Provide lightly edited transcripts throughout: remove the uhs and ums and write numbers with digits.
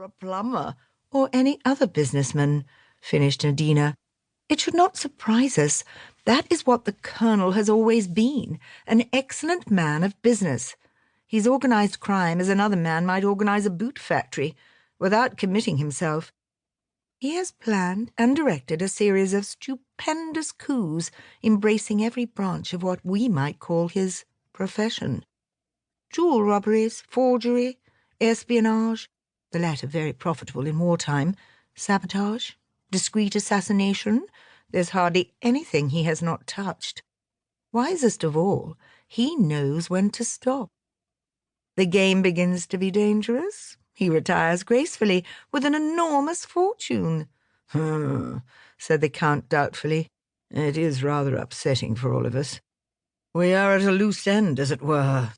a plumber, or any other businessman," finished Nadina. "It should not surprise us. That is what the Colonel has always been, an excellent man of business. He's organized crime as another man might organize a boot factory, without committing himself. He has planned and directed a series of stupendous coups embracing every branch of what we might call his profession. Jewel robberies, forgery, espionage, the latter very profitable in wartime, sabotage, discreet assassination. There's hardly anything he has not touched. Wisest of all, he knows when to stop. The game begins to be dangerous. He retires gracefully with an enormous fortune." Said the Count doubtfully. "It is rather upsetting for all of us. We are at a loose end, as it were."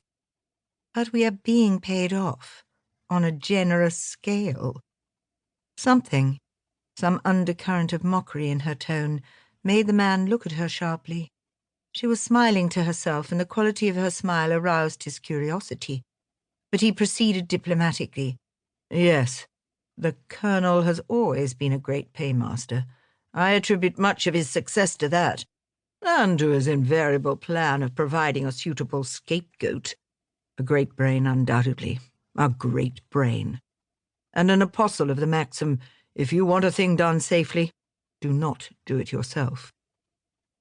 "But we are being paid off, on a generous scale." Something, some undercurrent of mockery in her tone, made the man look at her sharply. She was smiling to herself, and the quality of her smile aroused his curiosity. But he proceeded diplomatically. "Yes, the Colonel has always been a great paymaster. I attribute much of his success to that, and to his invariable plan of providing a suitable scapegoat. A great brain, undoubtedly. A great brain. And an apostle of the maxim, if you want a thing done safely, do not do it yourself.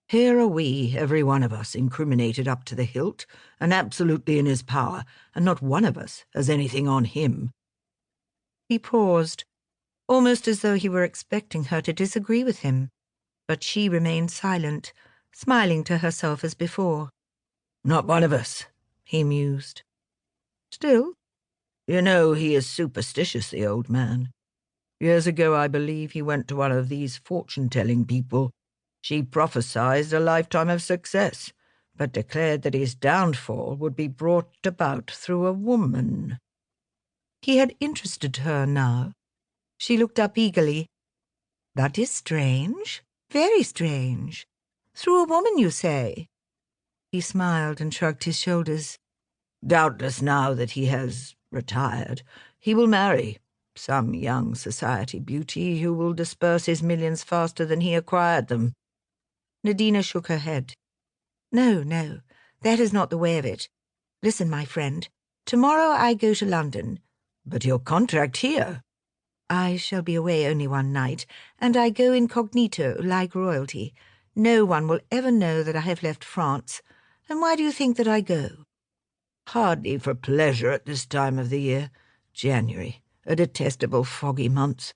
Here are we, every one of us, incriminated up to the hilt, and absolutely in his power, and not one of us has anything on him." He paused, almost as though he were expecting her to disagree with him, but she remained silent, smiling to herself as before. "Not one of us," he mused. "Still, you know he is superstitious, the old man. Years ago, I believe, he went to one of these fortune-telling people. She prophesied a lifetime of success, but declared that his downfall would be brought about through a woman." He had interested her now. She looked up eagerly. "That is strange, very strange. Through a woman, you say?" He smiled and shrugged his shoulders. "Doubtless now that he has retired, he will marry some young society beauty who will disperse his millions faster than he acquired them." Nadina shook her head. "No, no, that is not the way of it. Listen, my friend. Tomorrow I go to London." "But your contract here?" "I shall be away only one night, and I go incognito, like royalty. No one will ever know that I have left France. And why do you think that I go?" "Hardly for pleasure at this time of the year. January, a detestable foggy month.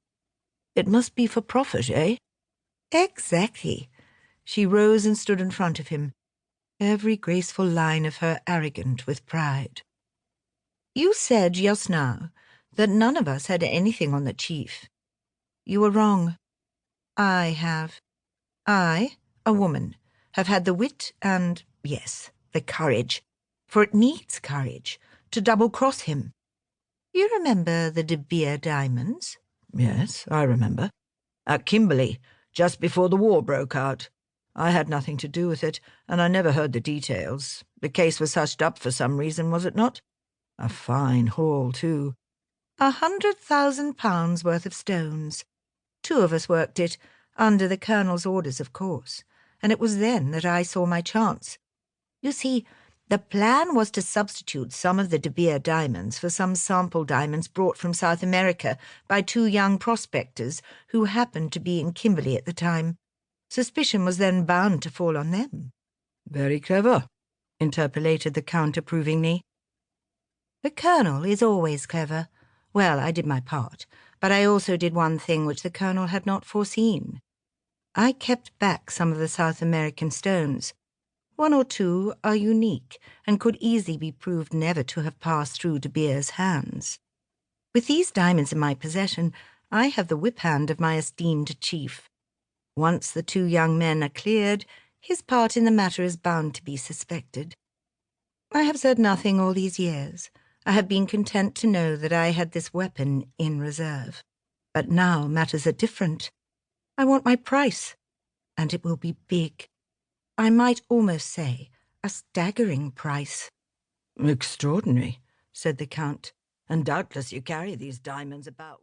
It must be for profit, eh?" "Exactly." She rose and stood in front of him, every graceful line of her arrogant with pride. "You said just now that none of us had anything on the chief. You were wrong. I have. I, a woman, have had the wit and, yes, the courage, for it needs courage, to double-cross him. You remember the De Beer diamonds?" "Yes, I remember. At Kimberley, just before the war broke out. I had nothing to do with it, and I never heard the details. The case was hushed up for some reason, was it not? A fine haul, too. £100,000 worth of stones. 2 of us worked it, under the Colonel's orders, of course, and it was then that I saw my chance. You see, the plan was to substitute some of the De Beer diamonds for some sample diamonds brought from South America by 2 young prospectors who happened to be in Kimberley at the time. Suspicion was then bound to fall on them." "Very clever," interpolated the Count approvingly. "The Colonel is always clever. Well, I did my part, but I also did one thing which the Colonel had not foreseen. I kept back some of the South American stones. 1 or 2 are unique and could easily be proved never to have passed through De Beer's hands. With these diamonds in my possession, I have the whip hand of my esteemed chief. Once the 2 young men are cleared, his part in the matter is bound to be suspected. I have said nothing all these years. I have been content to know that I had this weapon in reserve. But now matters are different. I want my price, and it will be big. I might almost say a staggering price." "Extraordinary," said the Count. "And doubtless you carry these diamonds about with